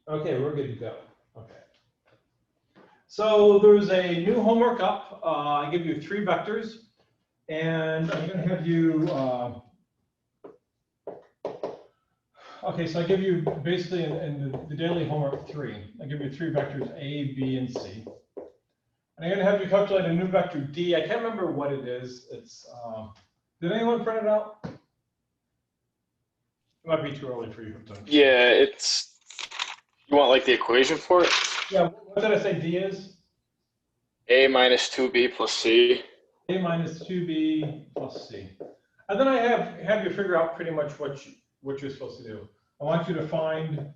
Okay, we're good to go. Okay. So there's a new homework up. I give you 3 vectors, and I'm going to have you. Okay, so I give you basically in the daily homework 3. I give you 3 vectors A, B, and C. And I'm going to have you calculate a new vector D. I can't remember what it is. It's. Did anyone print it out? It might be too early for you. Yeah, it's. You want like the equation for it? Yeah. What did I say D is? A minus 2b plus c. A minus 2b plus c. And then I have you figure out pretty much what you're supposed to do. I want you to find,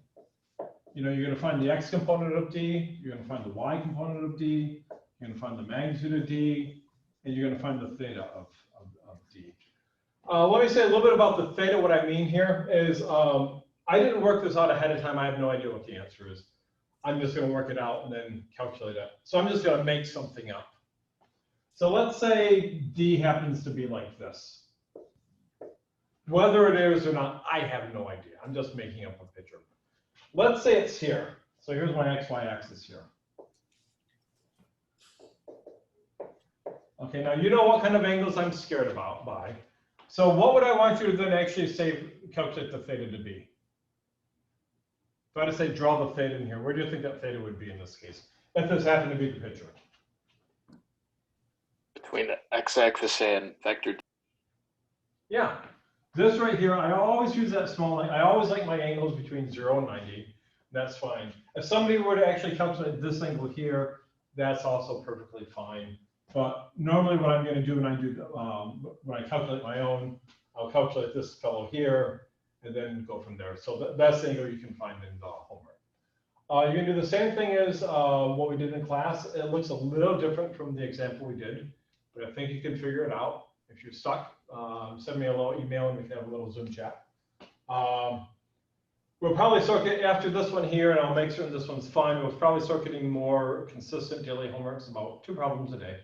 you're going to find the x component of D, you're going to find the y component of D, you're going to find the magnitude of D, and you're going to find the theta of D. Let me say a little bit about the theta. What I mean here is I didn't work this out ahead of time. I have no idea what the answer is. I'm just going to work it out and then calculate it. So I'm just going to make something up. So let's say D happens to be like this. Whether it is or not, I have no idea. I'm just making up a picture. Let's say it's here. So here's my XY axis here. Okay, now you know what kind of angles I'm scared by. So what would I want you to then actually say, calculate the theta to be? If I had to say draw the theta in here, where do you think that theta would be in this case? If this happened to be the picture. Between the x-axis and vector D. Yeah. This right here, I always use that small line. I always like my angles between 0 and 90. That's fine. If somebody were to actually calculate this angle here, that's also perfectly fine. But normally what I'm going to do when I calculate my own, I'll calculate this fellow here and then go from there. So that's the angle you can find in the homework. You're going to do the same thing as what we did in class. It looks a little different from the example we did, but I think you can figure it out. If you're stuck, send me a little email and we can have a little Zoom chat. We'll probably start getting after this one here, and I'll make certain this one's fine. We'll probably start getting more consistent daily homeworks, about 2 problems a day.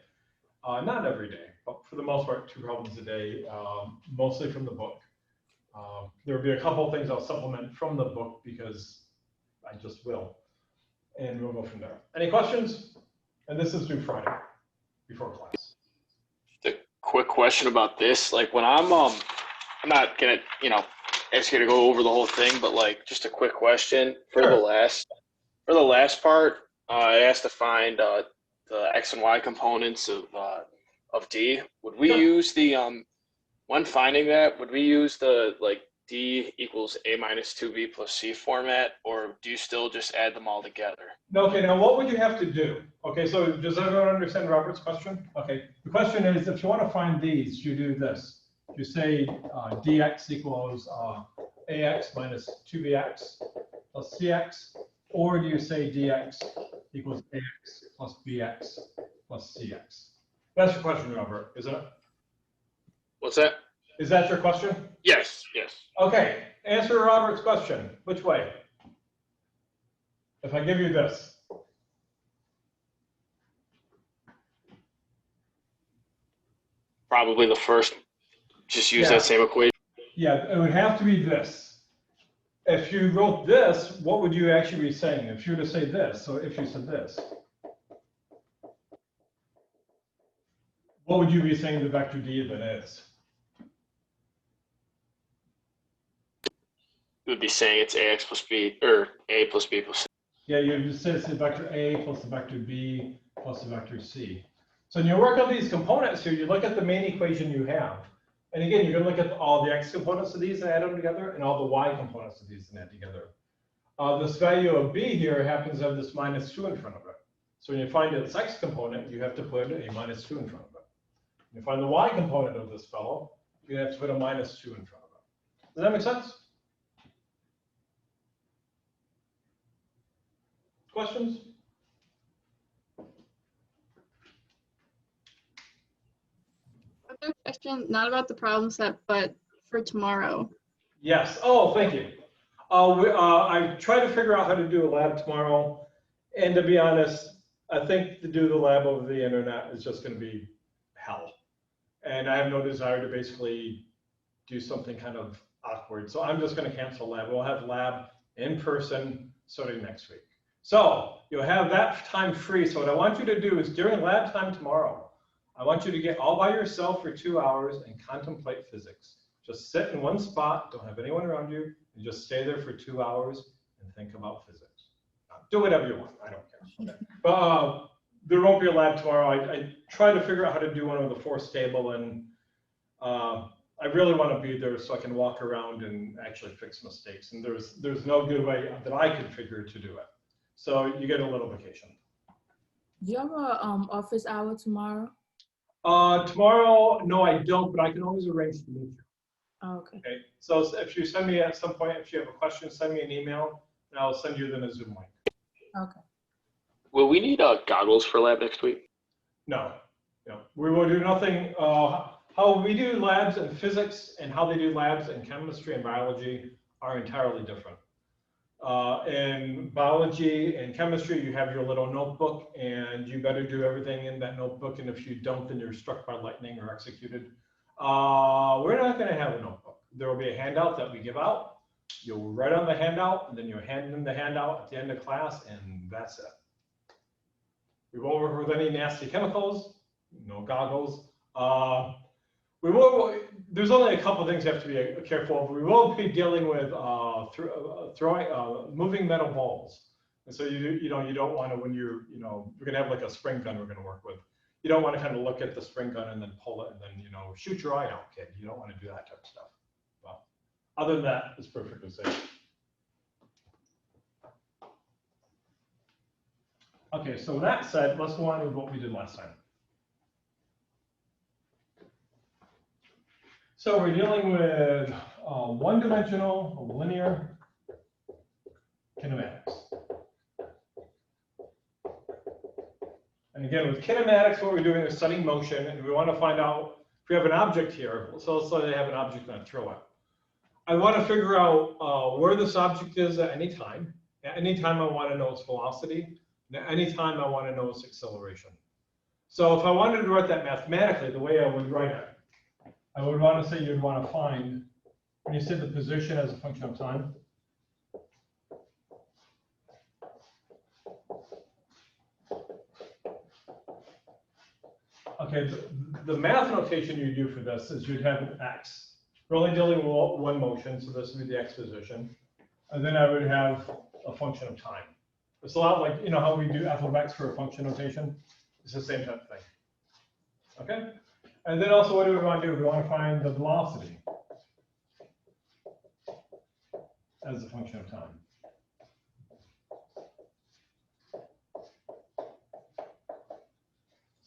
Not every day, but for the most part, 2 problems a day, mostly from the book. There will be a couple of things I'll supplement from the book because I just will. And we'll go from there. Any questions? And this is due Friday before class. The quick question about this, like when I'm not gonna, ask you to go over the whole thing, but like just a quick question for Sure. the last part. I asked to find the x and y components of D. Would we use the when finding that? Would we use the like D equals A minus 2b plus C format, or do you still just add them all together? Okay, now what would you have to do? Okay, so does everyone understand Robert's question? Okay, the question is, if you want to find these, you do this. You say dx equals ax minus 2bx plus cx, or do you say dx equals ax plus bx plus cx? That's your question, Robert, isn't it? What's that? Is that your question? Yes. Okay, answer Robert's question. Which way? If I give you this. Probably the first. Just use that same equation. Yeah, it would have to be this. If you wrote this, what would you actually be saying? If you were to say this, so if you said this, what would you be saying the vector D then is? It would be saying it's ax plus b, or a plus b plus c. Yeah, you just say it's the vector A plus the vector B plus the vector C. So when you work on these components here, you look at the main equation you have. And again, you're going to look at all the x components of these and add them together, and all the y components of these and add together. This value of b here happens to have this minus 2 in front of it. So when you find its x component, you have to put a minus 2 in front of it. When you find the y component of this fellow, you have to put a minus 2 in front of it. Does that make sense? Questions? Another question, not about the problem set, but for tomorrow. Yes. Oh, thank you. I try to figure out how to do a lab tomorrow. And to be honest, I think to do the lab over the internet is just going to be hell. And I have no desire to basically do something kind of awkward. So I'm just going to cancel lab. We'll have lab in person starting next week. So you'll have that time free. So what I want you to do is during lab time tomorrow, I want you to get all by yourself for 2 hours and contemplate physics. Just sit in one spot, don't have anyone around you, and just stay there for 2 hours and think about physics. Do whatever you want, I don't care. Okay. But there won't be a lab tomorrow. I tried to figure out how to do one with a force table, and I really want to be there so I can walk around and actually fix mistakes. And there's no good way that I could figure to do it. So you get a little vacation. Do you have a office hour tomorrow? Tomorrow, no, I don't, but I can always arrange to meet you. Oh, okay. Okay. So if you send me at some point, if you have a question, send me an email, and I'll send you then a Zoom link. Okay. Will we need goggles for lab next week? No, we will do nothing. How we do labs in physics and how they do labs in chemistry and biology are entirely different. In biology and chemistry, you have your little notebook, and you better do everything in that notebook. And if you don't, then you're struck by lightning or executed. We're not going to have a notebook. There will be a handout that we give out. You'll write on the handout, and then you hand them the handout at the end of class, and that's it. We won't work with any nasty chemicals, no goggles. There's only a couple of things you have to be careful of. We will be dealing with moving metal balls. And so you don't want to, when we're going to have like a spring gun we're going to work with. You don't want to kind of look at the spring gun and then pull it and then, shoot your eye out, kid. You don't want to do that type of stuff. Well, other than that, it's perfectly safe. Okay, so with that said, let's go on with what we did last time. So we're dealing with one-dimensional linear kinematics. And again, with kinematics, what we're doing is studying motion, and we want to find out if we have an object here. So let's say I have an object and I throw it. I want to figure out where this object is at any time. At any time, I want to know its velocity. And at any time, I want to know its acceleration. So if I wanted to write that mathematically, the way I would write it, I would want to say you'd want to find, when you said the position as a function of time, okay, the math notation you do for this is you'd have an x. We're only dealing with one motion, so this would be the x position. And then I would have a function of time. It's a lot like, how we do f of x for a function notation. It's the same type of thing. Okay? And then also, what do we want to do? We want to find the velocity as a function of time.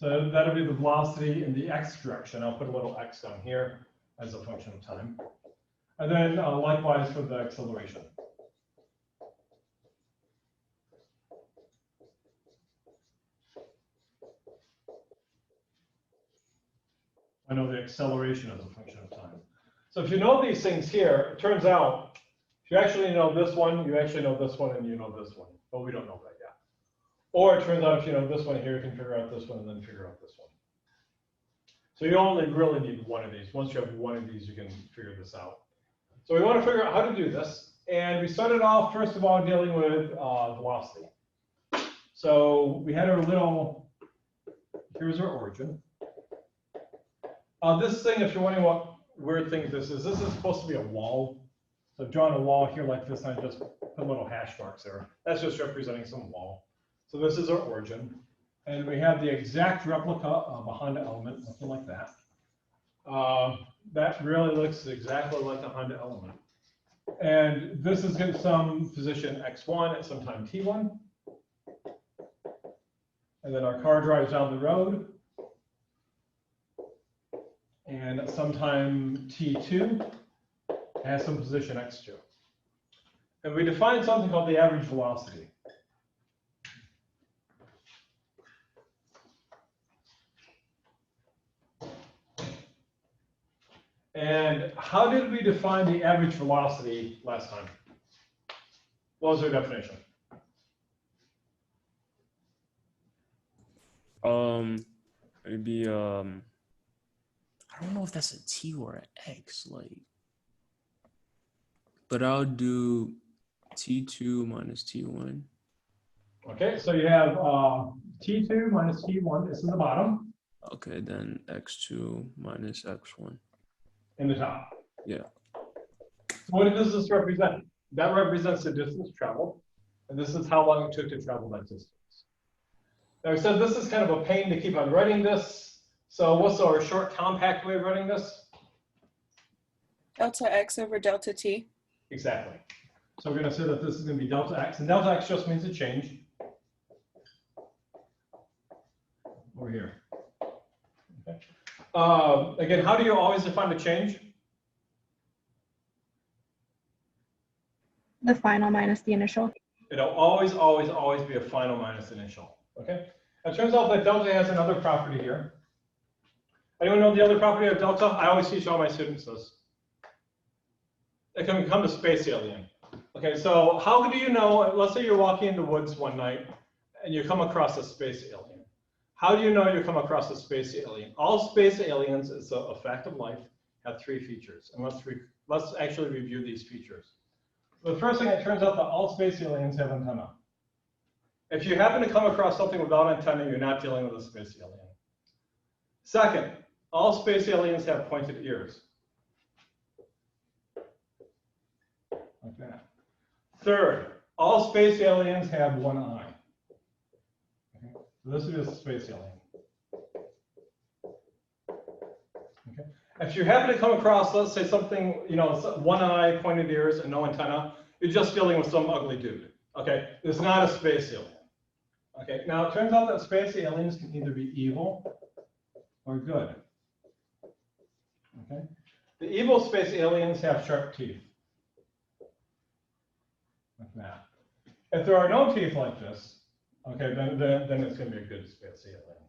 So that'll be the velocity in the x direction. I'll put a little x down here as a function of time. And then likewise for the acceleration. I know the acceleration as a function of time. So if you know these things here, it turns out if you actually know this one, you actually know this one, and you know this one. But we don't know that yet. Or it turns out if you know this one here, you can figure out this one and then figure out this one. So you only really need one of these. Once you have one of these, you can figure this out. So we want to figure out how to do this. And we started off, first of all, dealing with velocity. So we had our little, here's our origin. This thing, if you're wondering what weird thing this is supposed to be a wall. So I've drawn a wall here like this, and I just put little hash marks there. That's just representing some wall. So this is our origin. And we have the exact replica of a Honda element, looking like that. That really looks exactly like a Honda element. And this is in some position x1 at some time t1. And then our car drives down the road. And at some time t2 has some position x2. And we define something called the average velocity. And how did we define the average velocity last time? What was our definition? Maybe I don't know if that's a T or an X, like, but I'll do T2 minus T1. Okay, so you have T2 minus T1, this is the bottom, Okay, then x2 minus x1. in the top. Yeah. So what does this represent? That represents the distance traveled, and this is how long it took to travel that distance. Now we said this is kind of a pain to keep on writing this. So what's our short compact way of writing this? Delta x over delta t. Exactly. So we're going to say that this is going to be delta x, and delta x just means a change. Over here. Okay. Again, how do you always define a change? The final minus the initial. It'll always, always, always be a final minus initial. Okay. It turns out that delta has another property here. Anyone know the other property of delta? I always teach all my students this. It can become the space alien. Okay, so how do you know, let's say you're walking in the woods one night and you come across a space alien. How do you know you come across a space alien? All space aliens, it's a fact of life, have three features. And let's actually review these features. The first thing, it turns out that all space aliens have antennae. If you happen to come across something without antennae, you're not dealing with a space alien. Second, all space aliens have pointed ears. Like that. Third, all space aliens have one eye. Okay. So this is a space alien. Okay. If you happen to come across, let's say something, you know, one eye, pointed ears, and no antenna, you're just dealing with some ugly dude. Okay, it's not a space alien. Okay, now it turns out that space aliens can either be evil or good. Okay, the evil space aliens have sharp teeth. Like that. If there are no teeth like this, okay, then it's going to be a good space alien.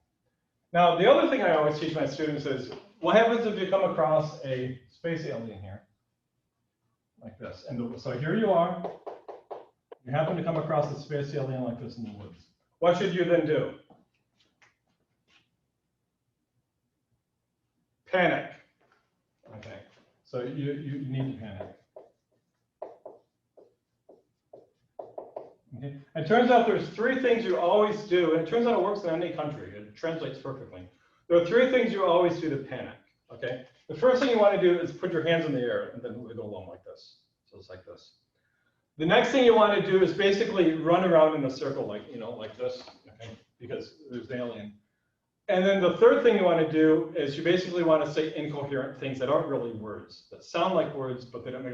Now, the other thing I always teach my students is, what happens if you come across a space alien here? Like this. And so here you are. You happen to come across a space alien like this in the woods. What should you then do? Panic. Okay. So you need to panic. Okay. It turns out there's three things you always do, and it turns out it works in any country. It translates perfectly. There are three things you always do to panic. Okay. The first thing you want to do is put your hands in the air and then wiggle them like this. So it's like this. The next thing you want to do is basically run around in a circle, like, you know, like this, okay, because there's an alien. And then the third thing you want to do is you basically want to say incoherent things that aren't really words, that sound like words, but they don't make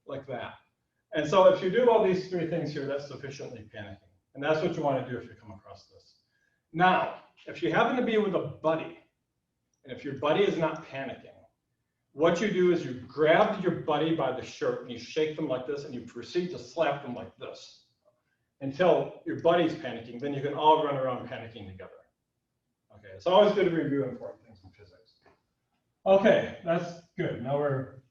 like that. And so if you do all these three things here, that's sufficiently panicking. And that's what you want to do if you come across this. Now, if you happen to be with a buddy, and if your buddy is not panicking, what you do is you grab your buddy by the shirt and you shake them like this and you proceed to slap them like this until your buddy's panicking. Then you can all run around panicking together. Okay, it's always good to review important things in physics. Okay, that's good. Now we're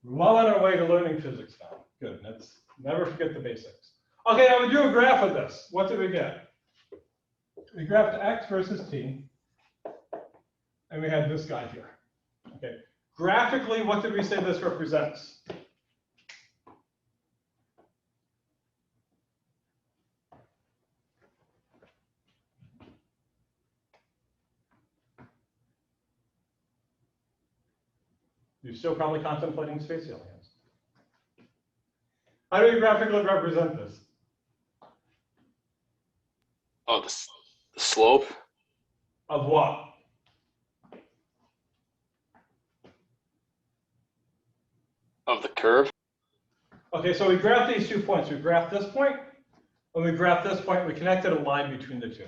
well on our way to learning physics now. Good, let's never forget the basics. Okay, now we do a graph of this. What did we get? We graphed x versus t, and we had this guy here. Okay. Graphically, what did we say this represents? You're still probably contemplating space aliens. How do we graphically represent this? Oh, the slope. Of what? Of the curve. Okay, so we graphed these 2 points. We graphed this point, and we graphed this point. We connected a line between the two.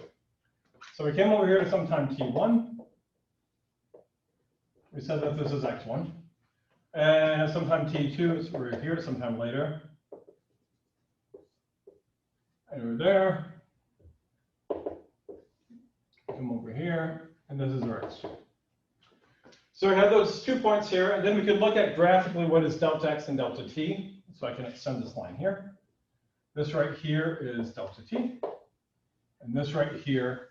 So we came over here to sometime t1. We said that this is x1. And sometime t2, so we're here sometime later. And we're there. Come over here, and this is our x2. So we have those 2 points here, and then we could look at graphically what is delta x and delta t. So I can extend this line here. This right here is delta t, and this right here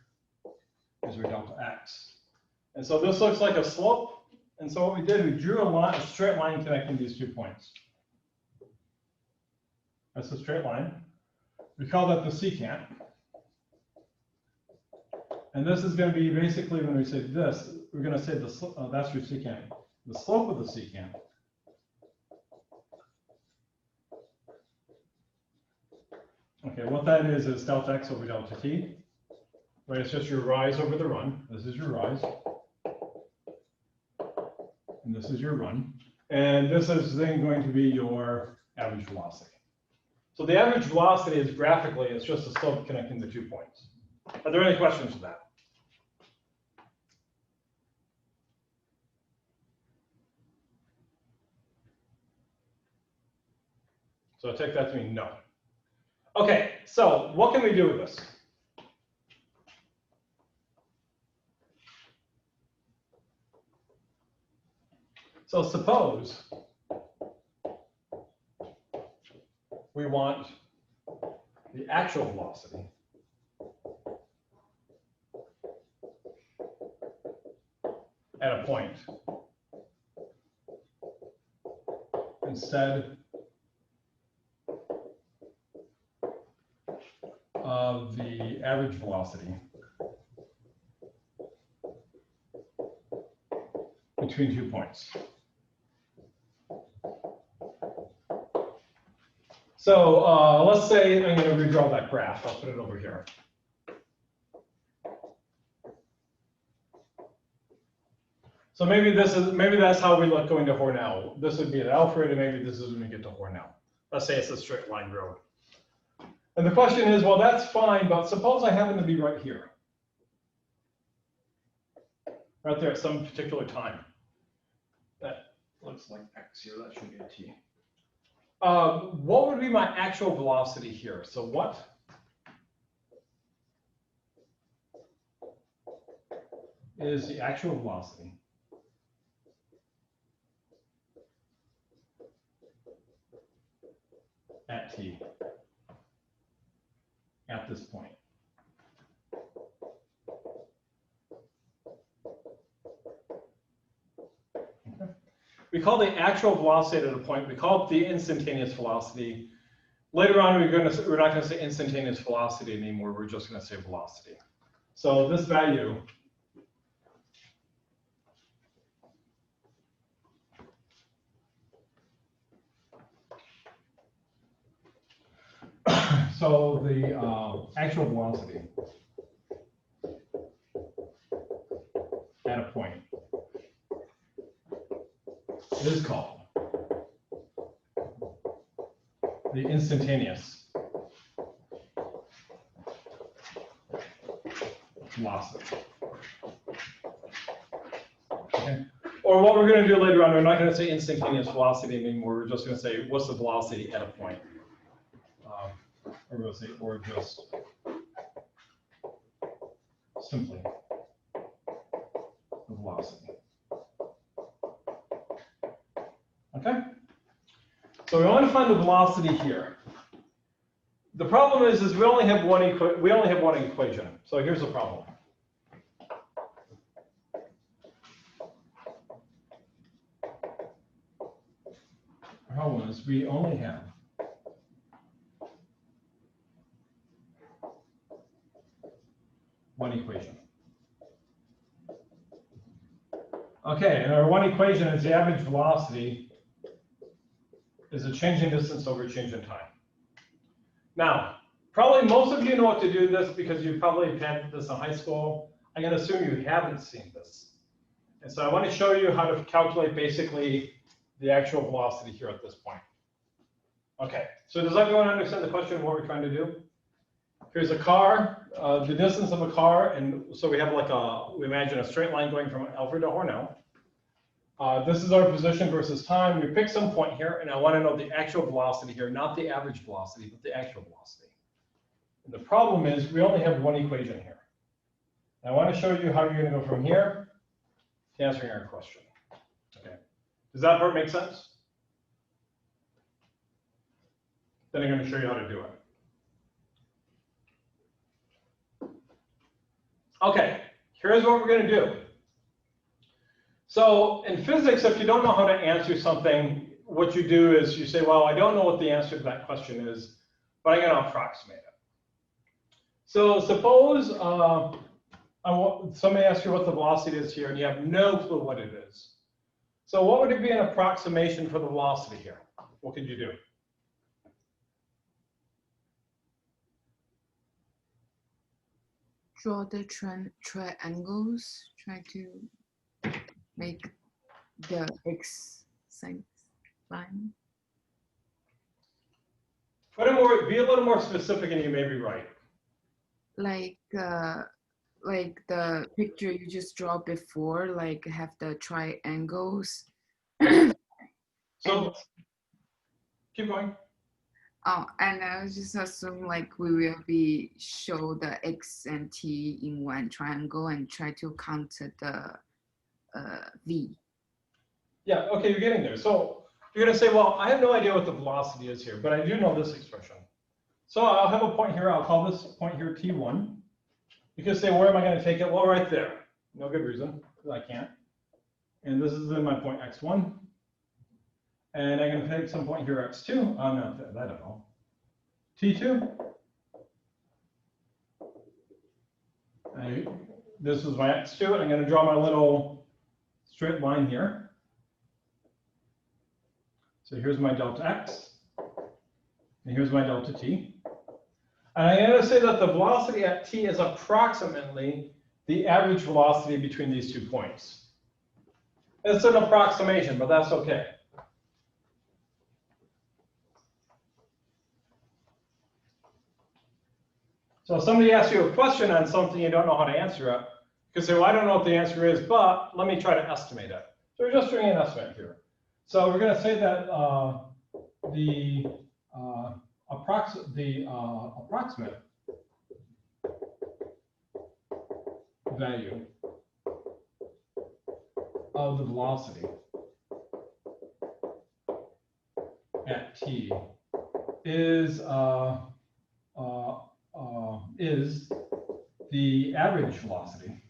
is our delta x. And so this looks like a slope. And so what we did, we drew a straight line connecting these 2 points. That's a straight line. We call that the secant. And this is going to be basically when we say this, we're going to say that's your secant. The slope of the secant okay, what that is delta x over delta t. Right, it's just your rise over the run. This is your rise. And this is your run. And this is then going to be your average velocity. So the average velocity is graphically, it's just a slope connecting the 2 points. Are there any questions with that? So I take that to mean no. Okay, so what can we do with this? So suppose we want the actual velocity at a point instead of the average velocity between 2 points. So let's say I'm going to redraw that graph. I'll put it over here. So maybe that's how we look going to Hornell. This would be at Alfred, and maybe this is when we get to Hornell. Let's say it's a straight line road. And the question is, well, that's fine, but suppose I happen to be right here. Right there at some particular time. That looks like X here, that should be a T. What would be my actual velocity here? So what is the actual velocity at T at this point? We call the actual velocity at a point, we call it the instantaneous velocity. Later on, we're not going to say instantaneous velocity anymore. We're just going to say velocity. So this value so the actual velocity at a point is called the instantaneous velocity. Okay. Or what we're going to do later on, we're not going to say instantaneous velocity anymore. We're just going to say what's the velocity at a point. Or we'll say, or just simply the velocity. Okay? So we want to find the velocity here. The problem is we only have one equation. So here's the problem. The problem is we only have one equation. Okay, and our one equation is the average velocity is a change in distance over change in time. Now, probably most of you know what to do this because you probably had this in high school. I'm going to assume you haven't seen this. And so I want to show you how to calculate basically the actual velocity here at this point. Okay, so does everyone understand the question of what we're trying to do? Here's a car, the distance of a car, and so we have like we imagine a straight line going from Alfred to Hornell. This is our position versus time. We pick some point here, and I want to know the actual velocity here, not the average velocity, but the actual velocity. And the problem is we only have one equation here. And I want to show you how you're going to go from here to answering our question. Okay. Does that part make sense? Then I'm going to show you how to do it. Okay, here's what we're going to do. So in physics, if you don't know how to answer something, what you do is you say, well, I don't know what the answer to that question is, but I'm going to approximate it. So suppose somebody asks you what the velocity is here, and you have no clue what it is. So what would it be an approximation for the velocity here? What could you do? Draw the triangles. Try to make the x sign line. Be a little more specific, and you may be right. Like the picture you just draw before, like have the triangles. So keep going. Oh, and I was just assume like we will be show the x and t in one triangle and try to count the v. Yeah, okay, you're getting there. So you're going to say, well, I have no idea what the velocity is here, but I do know this expression. So I'll have a point here. I'll call this point here T1. You can say, where am I going to take it? Well, right there. No good reason, because I can't. And this is in my point X1. And I'm going to take some point here X2. Oh, no, I don't know. T2. This is my X2, and I'm going to draw my little straight line here. So here's my delta X, and here's my delta T. And I'm going to say that the velocity at T is approximately the average velocity between these 2 points. It's an approximation, but that's okay. So if somebody asks you a question on something you don't know how to answer it, you can say, well, I don't know what the answer is, but let me try to estimate it. So we're just doing an estimate here. So we're going to say that the approximate value of the velocity at t is the average velocity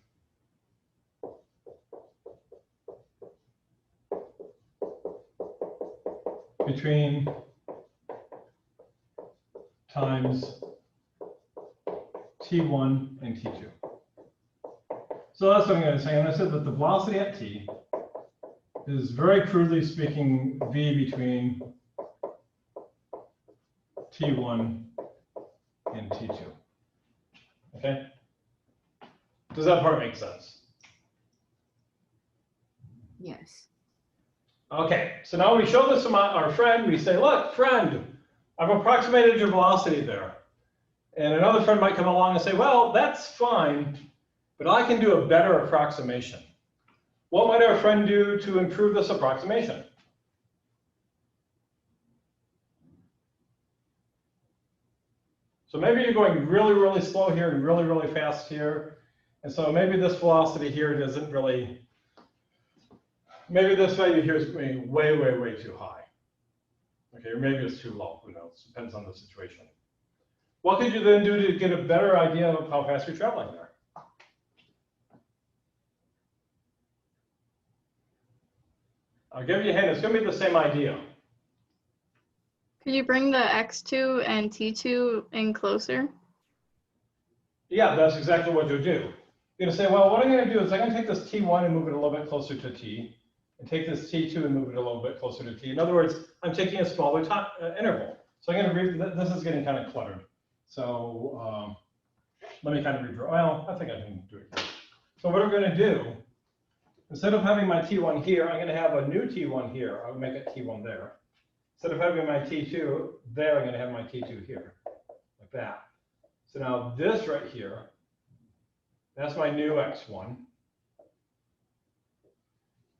between times T1 and T2. So that's what I'm going to say. I'm going to say that the velocity at T is, very crudely speaking, V between T1 and T2. Okay? Does that part make sense? Yes. Okay, so now we show this to our friend. We say, look, friend, I've approximated your velocity there. And another friend might come along and say, well, that's fine, but I can do a better approximation. What might our friend do to improve this approximation? So maybe you're going really, really slow here and really, really fast here. And so maybe this velocity here doesn't really, maybe this value here is going way, way, way too high. Okay, or maybe it's too low, who knows, depends on the situation. What could you then do to get a better idea of how fast you're traveling there? I'll give you a hint, it's going to be the same idea. Could you bring the X2 and T2 in closer? Yeah, that's exactly what you'll do. You're going to say, well, what I'm going to do is I'm going to take this T1 and move it a little bit closer to T, and take this T2 and move it a little bit closer to T. In other words, I'm taking a smaller interval. So I'm going to read, this is getting kind of cluttered. So let me kind of redraw. Well, I think I can do it here. So what we're going to do, instead of having my T1 here, I'm going to have a new T1 here. I'll make it T1 there. Instead of having my T2 there, I'm going to have my T2 here, like that. So now this right here, that's my new X1.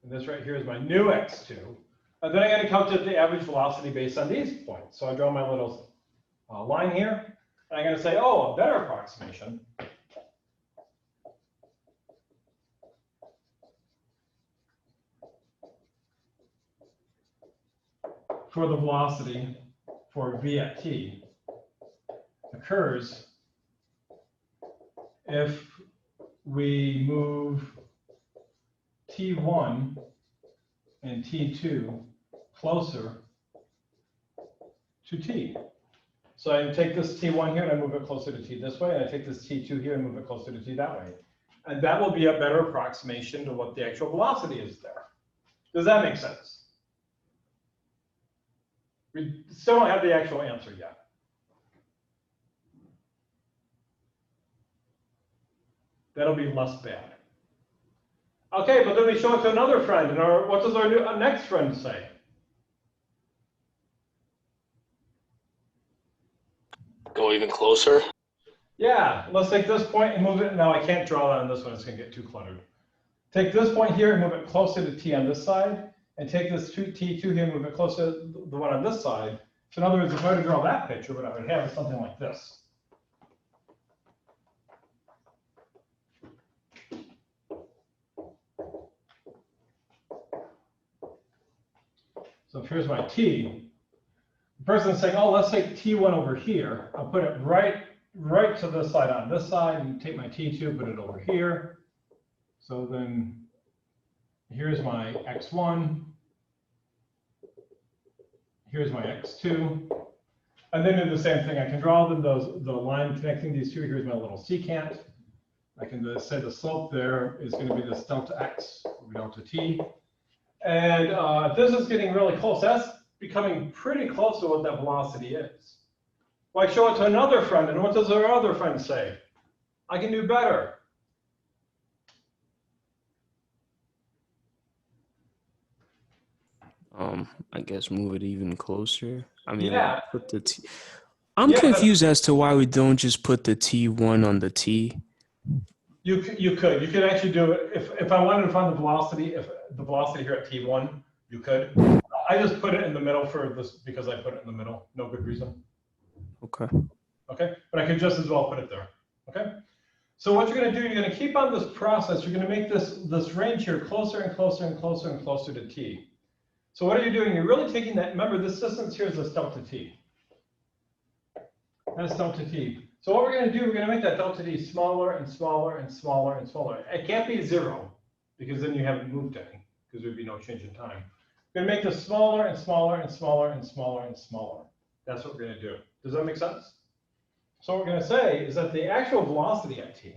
And this right here is my new X2. And then I'm going to calculate the average velocity based on these points. So I draw my little line here. And I'm going to say, oh, a better approximation for the velocity for V at T occurs if we move T1 and T2 closer to t. So I take this t1 here and I move it closer to t this way, and I take this t2 here and move it closer to t that way. And that will be a better approximation to what the actual velocity is there. Does that make sense? We still don't have the actual answer yet. That'll be less bad. Okay, but then we show it to another friend, and what does our next friend say? Go even closer. Yeah, let's take this point and move it. Now I can't draw that on this one, it's gonna get too cluttered. Take this point here and move it closer to t on this side, and take this t2 here and move it closer to the one on this side. So in other words, if I were to draw that picture, what I would have is something like this. So if here's my t, the person's saying, oh, let's take t1 over here. I'll put it right to this side on this side, and take my t2, put it over here. So then here's my x1. Here's my x2. And then do the same thing. I can draw the line connecting these two. Here's my little secant. I can say the slope there is going to be this delta x over delta t. And this is getting really close. That's becoming pretty close to what that velocity is. Well, I show it to another friend, and what does our other friend say? I can do better. I guess move it even closer. I mean, Yeah. put the T. I'm Yeah, confused as to why we don't just put the T1 on the T. You could actually do it if I wanted to find the velocity, if the velocity here at t1, you could. I just put it in the middle for this because I put it in the middle. No good reason. Okay. Okay, but I could just as well put it there. Okay. So what you're going to do, you're going to keep on this process. You're going to make this range here closer and closer and closer and closer to t. So what are you doing? You're really taking that. Remember, this distance here is this delta t. That's delta t. So what we're going to do, we're going to make that delta t smaller and smaller and smaller and smaller. It can't be 0 because then you haven't moved any, because there'd be no change in time. We're going to make this smaller and smaller and smaller and smaller and smaller. That's what we're going to do. Does that make sense? So what we're going to say is that the actual velocity at t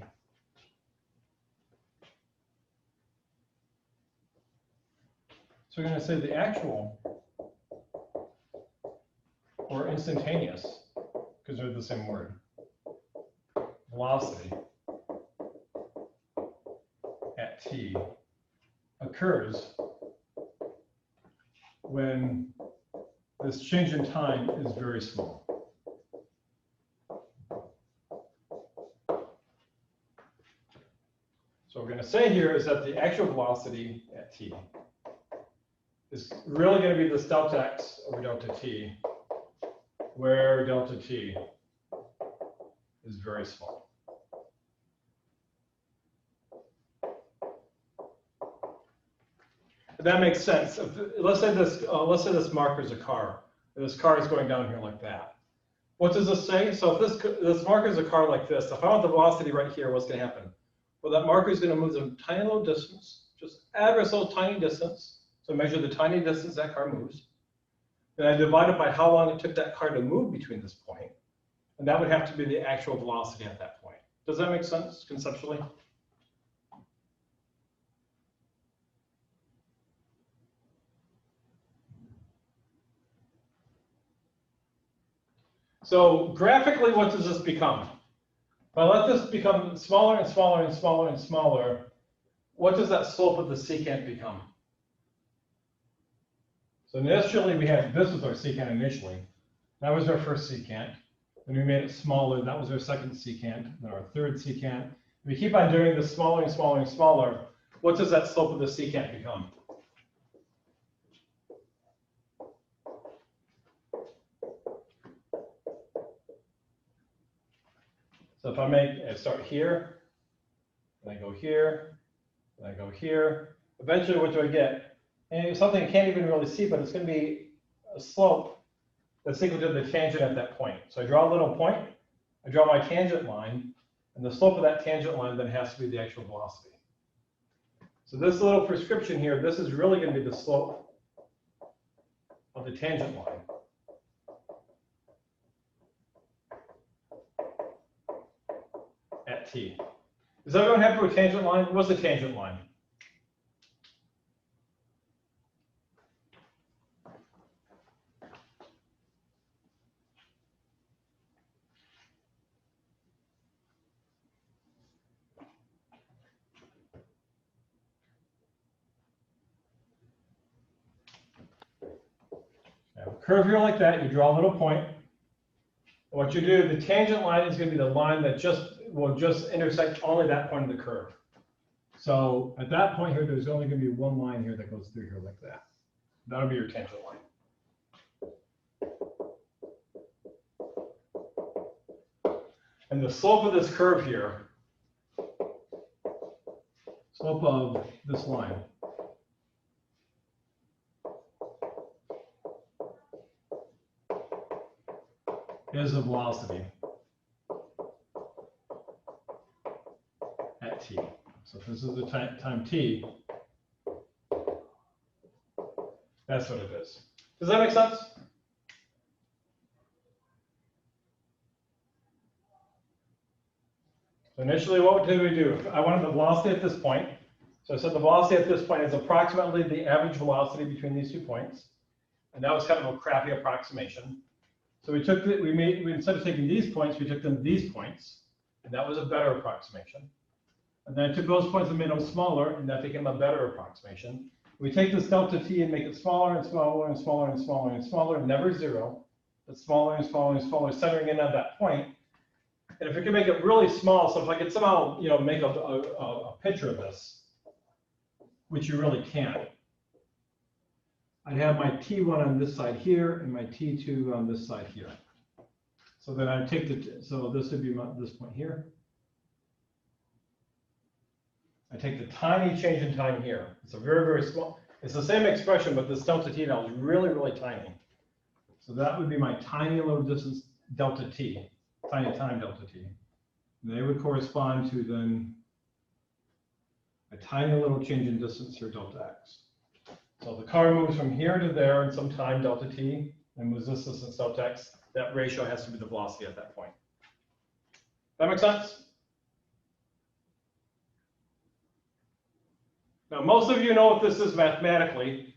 so we're going to say the actual or instantaneous, because they're the same word, velocity at t occurs when this change in time is very small. So what we're going to say here is that the actual velocity at t is really going to be this delta x over delta t, where delta t is very small. That makes sense. Let's say this marker is a car, and this car is going down here like that. What does this say? So if this marker is a car like this, if I want the velocity right here, what's going to happen? Well, that marker is going to move a tiny little distance, just ever so tiny distance. So measure the tiny distance that car moves. Then I divide it by how long it took that car to move between this point. And that would have to be the actual velocity at that point. Does that make sense conceptually? So graphically, what does this become? If I let this become smaller and smaller and smaller and smaller, what does that slope of the secant become? So initially we had, this was our secant initially. That was our first secant. Then we made it smaller. That was our second secant, then our third secant. If we keep on doing this smaller and smaller and smaller, what does that slope of the secant become? So if I start here, and I go here, and I go here, eventually what do I get? And it's something I can't even really see, but it's going to be a slope that's equal to the tangent at that point. So I draw a little point, I draw my tangent line, and the slope of that tangent line then has to be the actual velocity. So this little prescription here, this is really going to be the slope of the tangent line. At t. Does everyone have a tangent line? What's the tangent line? Now, curve here like that, you draw a little point. What you do, the tangent line is going to be the line that will just intersect only that point of the curve. So at that point here, there's only going to be one line here that goes through here like that. That'll be your tangent line. And the slope of this curve here, slope of this line, is the velocity at t. So if this is the time t, that's what it is. Does that make sense? So initially, what did we do? I wanted the velocity at this point. So I said the velocity at this point is approximately the average velocity between these 2 points. And that was kind of a crappy approximation. So we took instead of taking these points, we took them these points, and that was a better approximation. And then I took those points and made them smaller, and that became a better approximation. We take this delta t and make it smaller and smaller and smaller and smaller and smaller, never zero, but smaller and smaller and smaller, centering in on that point. And if we can make it really small, so if I could somehow, make a picture of this, which you really can't, I'd have my T1 on this side here and my T2 on this side here. So then I take so this would be this point here. I take the tiny change in time here. It's a very, very small, it's the same expression, but this delta t now is really, really tiny. So that would be my tiny little distance delta t, tiny time delta t. And they would correspond to then a tiny little change in distance here, delta x. So the car moves from here to there in some time, delta t, and moves this distance, delta x. That ratio has to be the velocity at that point. That make sense? Now, most of you know what this is mathematically.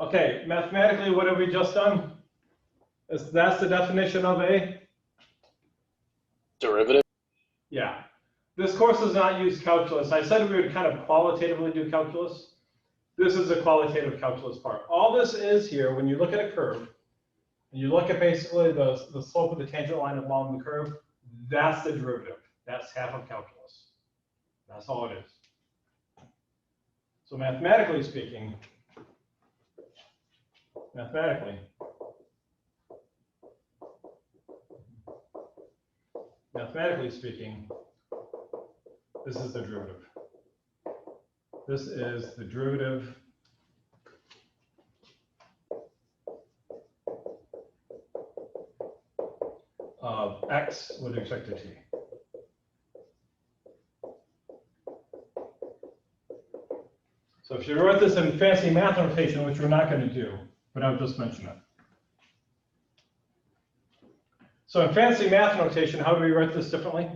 Okay, mathematically, what have we just done? That's the definition of a Derivative. Yeah. This course does not use calculus. I said we would kind of qualitatively do calculus. This is the qualitative calculus part. All this is here, when you look at a curve, and you look at basically the slope of the tangent line along the curve, that's the derivative. That's half of calculus. That's all it is. So mathematically speaking, this is the derivative. This is the derivative of x with respect to t. So if you write this in fancy math notation, which we're not going to do, but I'll just mention it. So in fancy math notation, how do we write this differently?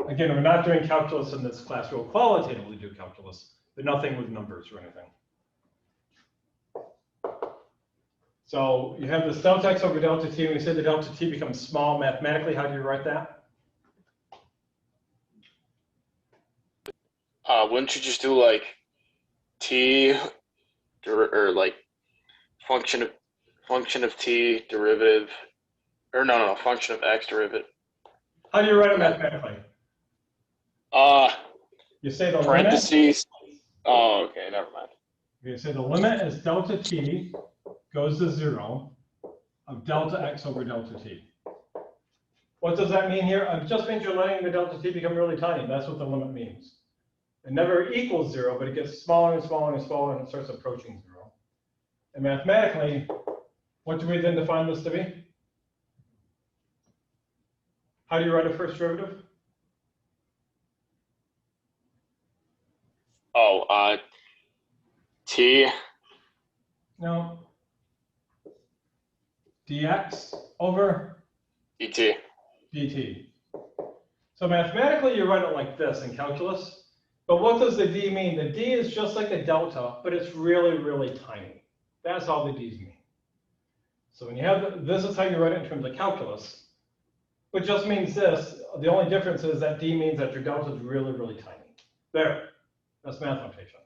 Again, we're not doing calculus in this class. We'll qualitatively do calculus, but nothing with numbers or anything. So you have this delta x over delta t. When we say the delta t becomes small mathematically, how do you write that? Wouldn't you just do like t or like function of t derivative, or no, function of x derivative? How do you write it mathematically? You say the Parentheses. Oh, okay, never mind. You say the limit is delta t goes to 0 of delta x over delta t. What does that mean here? It just means you're letting the delta t become really tiny. That's what the limit means. It never equals 0, but it gets smaller and smaller and smaller, and it starts approaching 0. And mathematically, what do we then define this to be? How do you write a first derivative? Oh, T. No. Dx over dt. dt. So mathematically, you write it like this in calculus. But what does the d mean? The d is just like a delta, but it's really, really tiny. That's all the d's mean. So when you have this is how you write it in terms of calculus. Which just means this. The only difference is that d means that your delta is really, really tiny. There. That's math notation.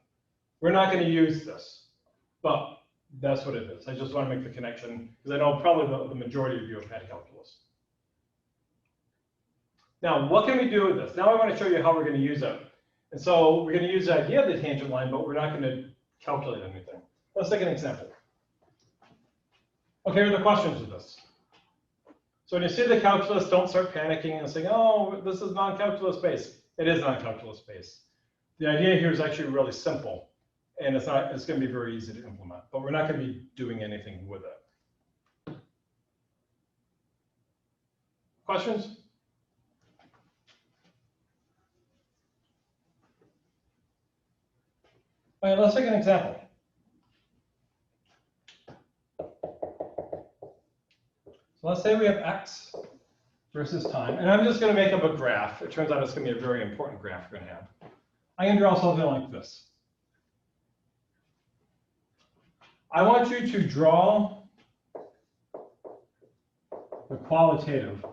We're not going to use this, but that's what it is. I just want to make the connection because I know probably the majority of you have had calculus. Now, what can we do with this? Now I want to show you how we're going to use it. And so we're going to use the idea of the tangent line, but we're not going to calculate anything. Let's take an example. Okay, here are the questions with this. So when you see the calculus, don't start panicking and saying, oh, this is non-calculus based. It is non-calculus based. The idea here is actually really simple. And it's going to be very easy to implement, but we're not going to be doing anything with it. Questions? All right, let's take an example. So let's say we have x versus time, and I'm just going to make up a graph. It turns out it's going to be a very important graph we're going to have. I'm going to draw something like this. I want you to draw the qualitative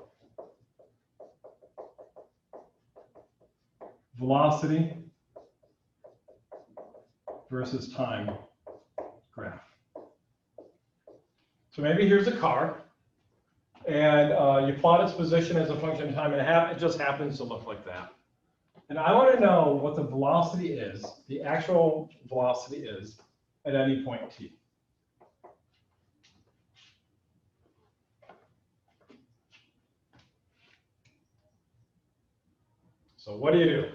velocity versus time graph. So maybe here's a car, and you plot its position as a function of time, and it just happens to look like that. And I want to know what the velocity is, the actual velocity is, at any point t. So what do you do?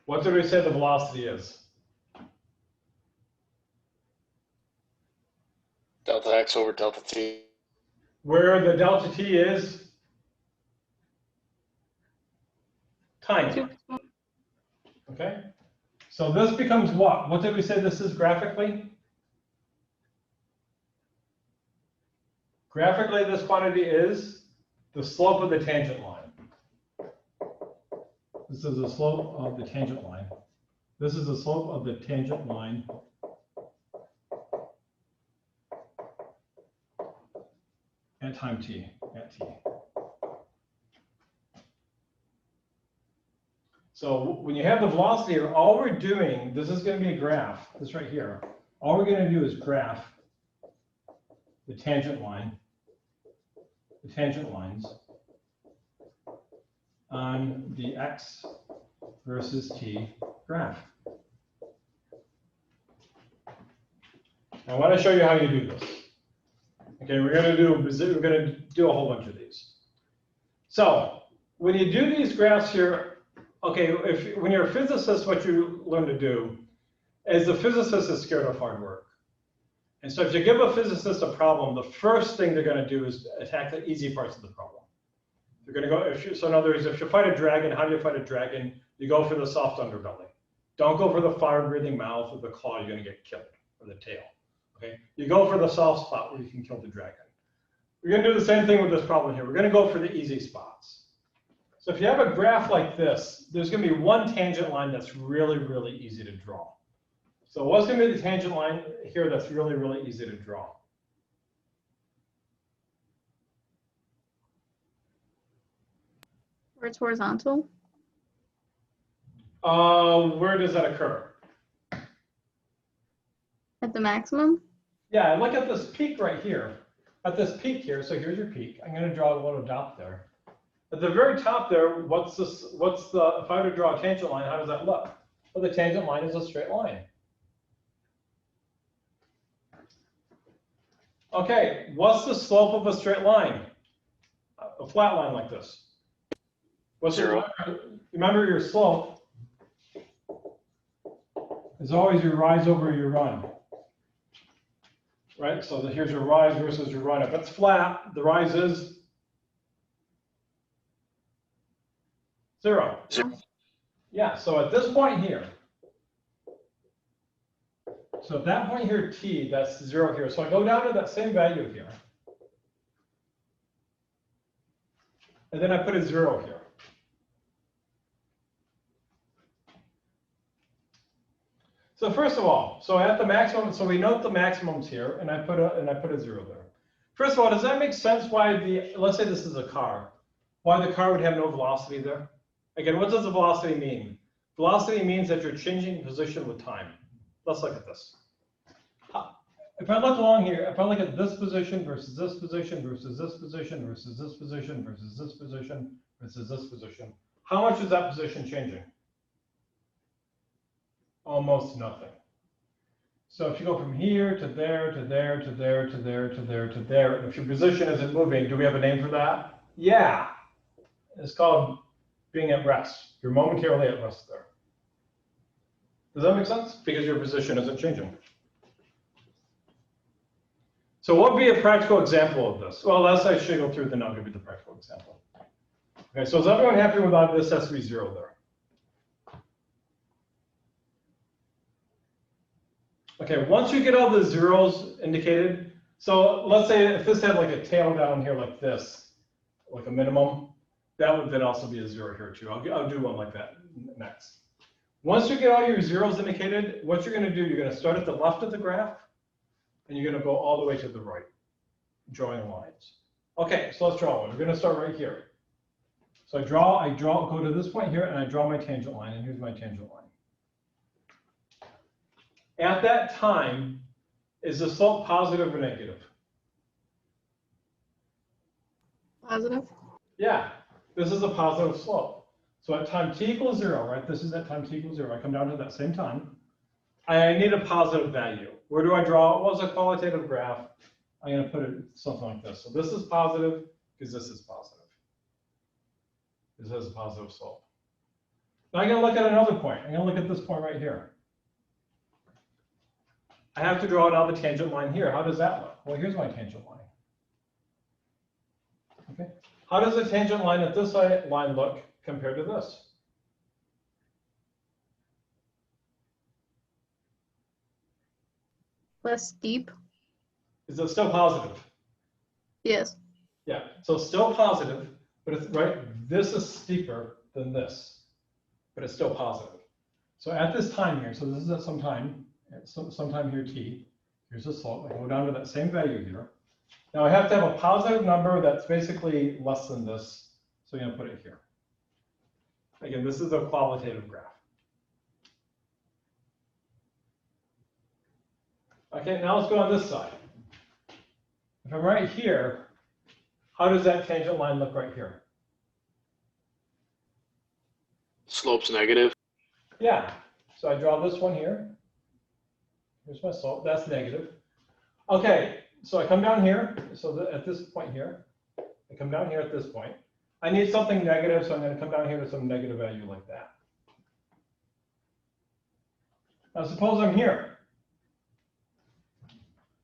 What did we say the velocity is? Delta x over delta t. Where the delta t is time. Okay? So this becomes what? What did we say this is graphically? Graphically, this quantity is the slope of the tangent line. This is the slope of the tangent line. This is the slope of the tangent line at time t, at t. So when you have the velocity here, all we're doing, this is going to be a graph, this right here. All we're going to do is graph the tangent line, the tangent lines on the x versus t graph. I want to show you how you do this. Okay, we're going to do a whole bunch of these. So when you do these graphs here, okay, when you're a physicist, what you learn to do is the physicist is scared of hard work. And so if you give a physicist a problem, the first thing they're going to do is attack the easy parts of the problem. They're going to go, so in other words, if you fight a dragon, how do you fight a dragon? You go for the soft underbelly. Don't go for the fire-breathing mouth or the claw, you're going to get killed, or the tail. Okay? You go for the soft spot where you can kill the dragon. We're going to do the same thing with this problem here. We're going to go for the easy spots. So if you have a graph like this, there's going to be one tangent line that's really, really easy to draw. So what's going to be the tangent line here that's really, really easy to draw? Where it's horizontal. Where does that occur? At the maximum? Yeah, look at this peak right here. At this peak here, so here's your peak. I'm going to draw a little dot there. At the very top there, if I were to draw a tangent line, how does that look? Well, the tangent line is a straight line. Okay, what's the slope of a straight line? A flat line like this. What's Zero. Remember your slope is always your rise over your run. Right, so here's your rise versus your run. If it's flat, the rise is 0. Yeah, so at this point here, so at that point here, t, that's 0 here. So I go down to that same value here. And then I put a 0 here. So first of all, so at the maximum, so we note the maximums here, and I put a 0 there. First of all, does that make sense why let's say this is a car, why the car would have no velocity there? Again, what does the velocity mean? Velocity means that you're changing position with time. Let's look at this. If I look along here, if I look at this position versus this position versus this position versus this position versus this position versus this position, how much is that position changing? Almost nothing. So if you go from here to there, to there, to there, to there, to there, to there, and if your position isn't moving, do we have a name for that? Yeah. It's called being at rest. You're momentarily at rest there. Does that make sense? Because your position isn't changing. So what would be a practical example of this? Well, let's actually go through, then I'll give you the practical example. Okay, so is everyone happy with that? This has to be 0 there. Okay, once you get all the zeros indicated, so let's say if this had like a tail down here like this, like a minimum, that would then also be a 0 here too. I'll do one like that next. Once you get all your zeros indicated, what you're going to do, you're going to start at the left of the graph, and you're going to go all the way to the right, drawing lines. Okay, so let's draw one. We're going to start right here. So go to this point here, and I draw my tangent line, and here's my tangent line. At that time, is the slope positive or negative? Positive. Yeah, this is a positive slope. So at time t equals 0, right? This is at time t equals 0. I come down to that same time. I need a positive value. Where do I draw? What was a qualitative graph? I'm going to put it something like this. So this is positive because this is positive. This has a positive slope. Now I'm going to look at another point. I'm going to look at this point right here. I have to draw now the tangent line here. How does that look? Well, here's my tangent line. Okay. How does the tangent line at this line look compared to this? Less steep. Is it still positive? Yes. Yeah, so it's still positive, but it's right. This is steeper than this, but it's still positive. So at this time here, so this is at some time here t. Here's the slope. I can go down to that same value here. Now I have to have a positive number that's basically less than this, so I'm going to put it here. Again, this is a qualitative graph. Okay, now let's go on this side. If I'm right here, how does that tangent line look right here? Slope's negative. Yeah, so I draw this one here. Here's my slope, that's negative. Okay, so I come down here, so at this point here, I come down here at this point. I need something negative, so I'm going to come down here to some negative value like that. Now suppose I'm here.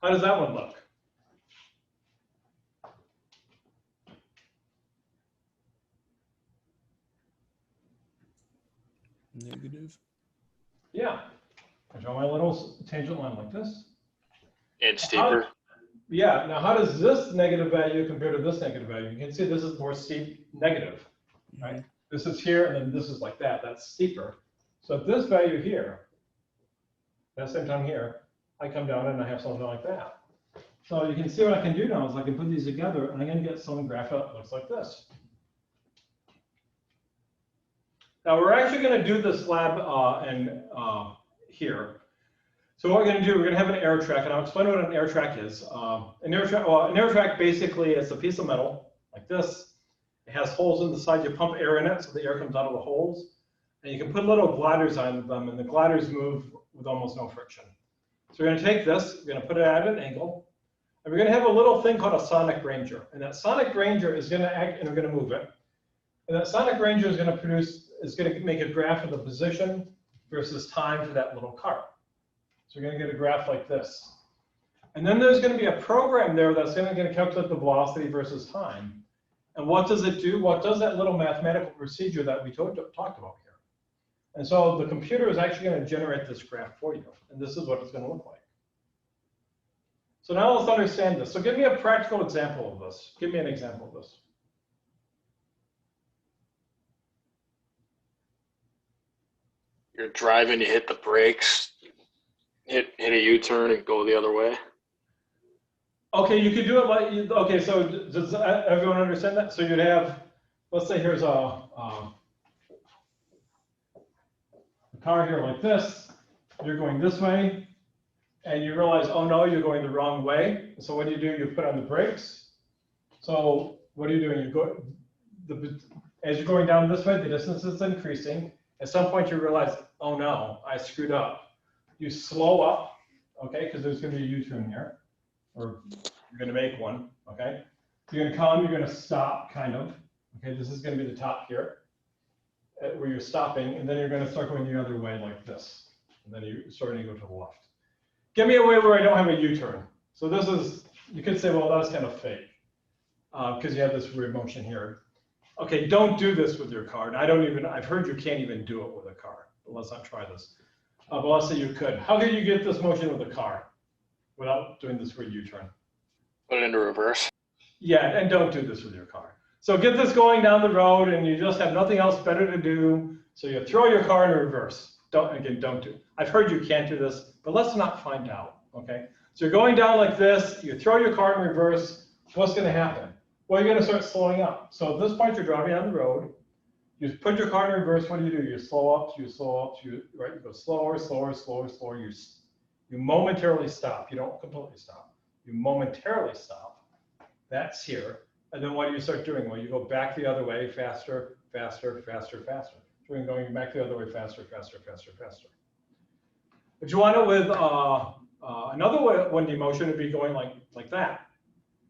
How does that one look? Negative. Yeah, I draw my little tangent line like this. And steeper. Yeah, now how does this negative value compare to this negative value? You can see this is more steep negative, right? This is here, and then this is like that. That's steeper. So at this value here, at the same time here, I come down and I have something like that. So you can see what I can do now is I can put these together, and I'm going to get some graph that looks like this. Now we're actually going to do this lab here. So what we're going to do, we're going to have an air track, and I'll explain what an air track is. An air track basically is a piece of metal like this. It has holes in the side. You pump air in it, so the air comes out of the holes. And you can put little gliders on them, and the gliders move with almost no friction. So we're going to take this, we're going to put it at an angle, and we're going to have a little thing called a sonic ranger. And that sonic ranger is going to act, and we're going to move it. And that sonic ranger is going to make a graph of the position versus time for that little car. So we're going to get a graph like this. And then there's going to be a program there that's going to calculate the velocity versus time. And what does it do? What does that little mathematical procedure that we talked about here? And so the computer is actually going to generate this graph for you. And this is what it's going to look like. So now let's understand this. So give me a practical example of this. Give me an example of this. You're driving, you hit the brakes, hit a U-turn and go the other way. Okay, you could do it like, okay, so does everyone understand that? So you'd have, let's say here's a car here like this. You're going this way, and you realize, oh no, you're going the wrong way. So what do? You put on the brakes. So what are you doing? You go, as you're going down this way, the distance is increasing. At some point you realize, oh no, I screwed up. You slow up, okay, because there's going to be a U-turn here, or you're going to make one, okay? You're going to come, you're going to stop, kind of. Okay, this is going to be the top here, where you're stopping, and then you're going to start going the other way like this. And then you're starting to go to the left. Give me a way where I don't have a U-turn. So this is, you could say, well, that's kind of fake, because you have this weird motion here. Okay, don't do this with your car. And I've heard you can't even do it with a car. But let's not try this. But let's say you could. How can you get this motion with a car without doing this weird U-turn? Put it into reverse. Yeah, and don't do this with your car. So get this going down the road and you just have nothing else better to do. So you throw your car in reverse. Don't do. I've heard you can't do this, but let's not find out, okay? So you're going down like this, you throw your car in reverse, what's gonna happen? Well, you're gonna start slowing up. So at this point, you're driving on the road, you put your car in reverse, what do? You slow up, you go slower, you momentarily stop. You don't completely stop. You momentarily stop. That's here. And then what do you start doing? Well, you go back the other way, faster, faster, faster, faster. So you're going back the other way, faster, faster, faster, faster. But you want it with another windy motion would be going like that.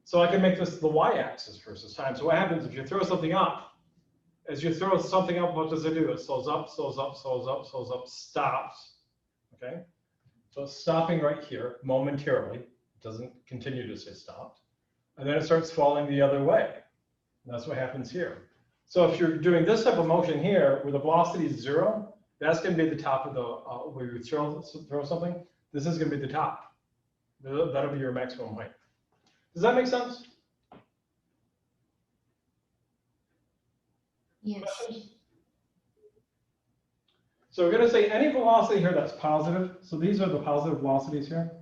So I can make this the y-axis versus time. So what happens if you throw something up? As you throw something up, what does it do? It slows up, slows up, slows up, slows up, stops. Okay? So it's stopping right here momentarily. It doesn't continue to stay stopped. And then it starts falling the other way. And that's what happens here. So if you're doing this type of motion here, where the velocity is 0, that's going to be the top of the, where you throw something. This is going to be the top. That'll be your maximum height. Does that make sense? Yes. Questions? So we're going to say any velocity here that's positive. So these are the positive velocities here.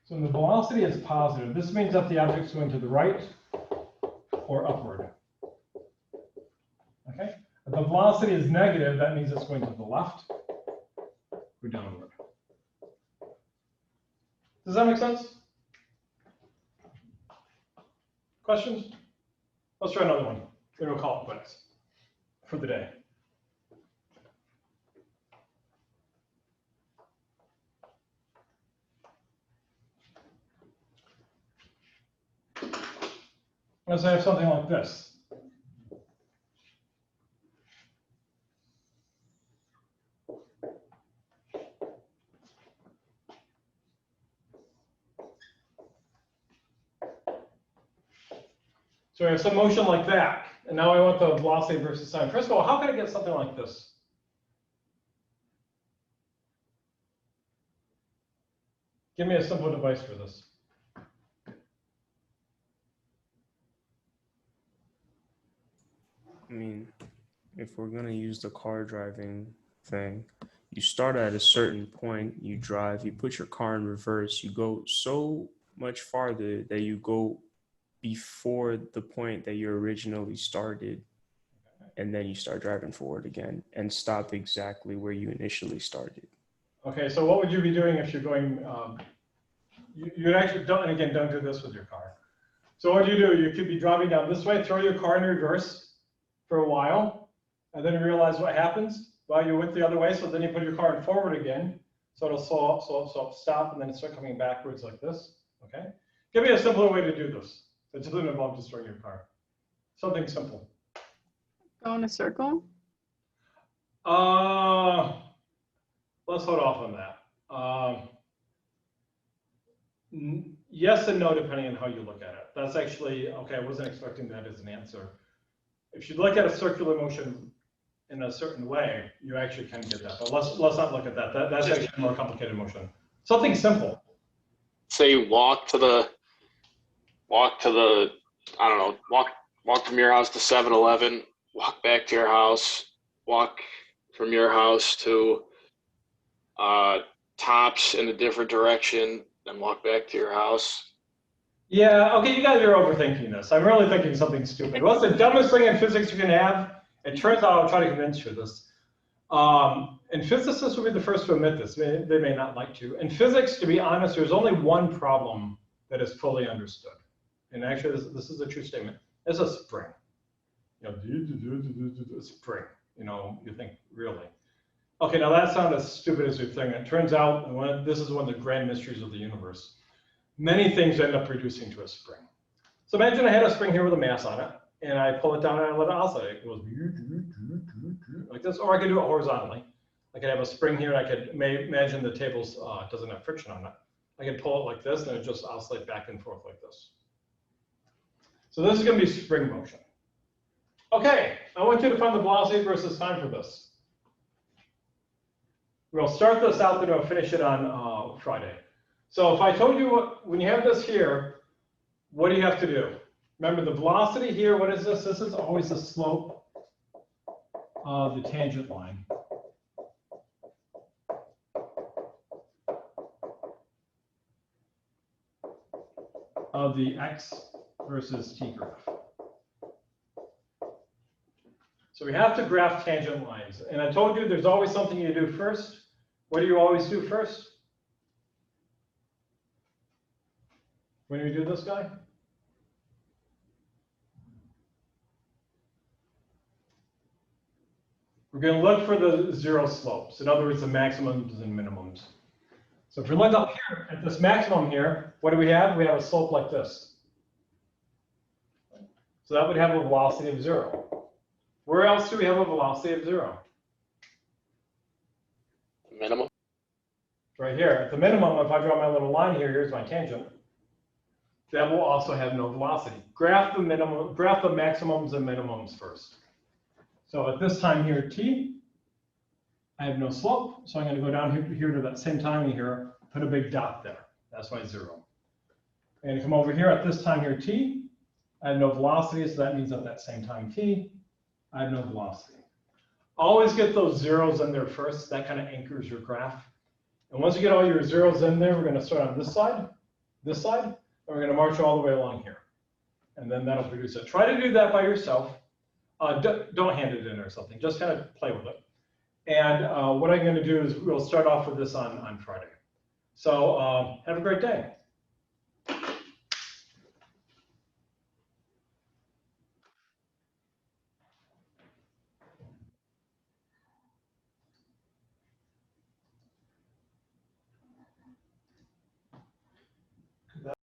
So when the velocity is positive, this means that the object's going to the right or upward. Okay? If the velocity is negative, that means it's going to the left or downward. Does that make sense? Questions? Let's try another one. Then we'll call it quits for the day. Let's have something like this. So I have some motion like that, and now I want the velocity versus time. First of all, how can I get something like this? Give me a simple device for this. I mean, if we're gonna use the car driving thing, you start at a certain point, you drive, you put your car in reverse, you go so much farther that you go before the point that you originally started, and then you start driving forward again and stop exactly where you initially started. Okay, so what would you be doing if you're going, you'd actually, don't do this with your car. So what do? You could be driving down this way, throw your car in reverse for a while, and then you realize what happens. Well, you went the other way, so then you put your car in forward again, so it'll slow up, stop, and then start coming backwards like this, okay? Give me a simpler way to do this. It doesn't involve destroying your car. Something simple. Go in a circle. Let's hold off on that. Yes and no, depending on how you look at it. That's actually, okay, I wasn't expecting that as an answer. If you look at a circular motion in a certain way, you actually can get that. But let's not look at that. That's actually a more complicated motion. Something simple. Say you walk to the, I don't know, walk from your house to 7-Eleven, walk back to your house, walk from your house to Tops in a different direction, then walk back to your house. Yeah, okay, you guys are overthinking this. I'm really thinking something stupid. What's the dumbest thing in physics you can have? It turns out, I'll try to convince you of this. And physicists will be the first to admit this. They may not like to. In physics, to be honest, there's only one problem that is fully understood. And actually, this is a true statement. It's a spring. You know, spring. You know, you think, really? Okay, now that sounds as stupid as you think. It turns out, this is one of the grand mysteries of the universe. Many things end up reducing to a spring. So imagine I had a spring here with a mass on it, and I pull it down and I let it oscillate. It goes like this, or I could do it horizontally. I could have a spring here, and I could imagine the table's doesn't have friction on it. I could pull it like this, and it just oscillate back and forth like this. So this is going to be spring motion. Okay, I want you to find the velocity versus time for this. We'll start this out, then we'll finish it on Friday. So if I told you when you have this here, what do you have to do? Remember the velocity here, what is this? This is always the slope of the tangent line. Of the x versus t graph. So we have to graph tangent lines. And I told you there's always something you do first. What do you always do first? When you do this guy? We're going to look for the zero slopes. In other words, the maximums and minimums. So if we look up here at this maximum here, what do we have? We have a slope like this. So that would have a velocity of 0. Where else do we have a velocity of 0? Minimum. Right here. At the minimum, if I draw my little line here, here's my tangent. That will also have no velocity. Graph the minimum, graph the maximums and minimums first. So at this time here, t, I have no slope. So I'm going to go down here to that same time here, put a big dot there. That's my 0. I'm going to come over here at this time here, t. I have no velocity, so that means at that same time t, I have no velocity. Always get those zeros in there first. That kind of anchors your graph. And once you get all your zeros in there, we're going to start on this side, and we're going to march all the way along here. And then that'll produce it. Try to do that by yourself. Don't hand it in or something. Just kind of play with it. And what I'm going to do is we'll start off with this on Friday. So have a great day.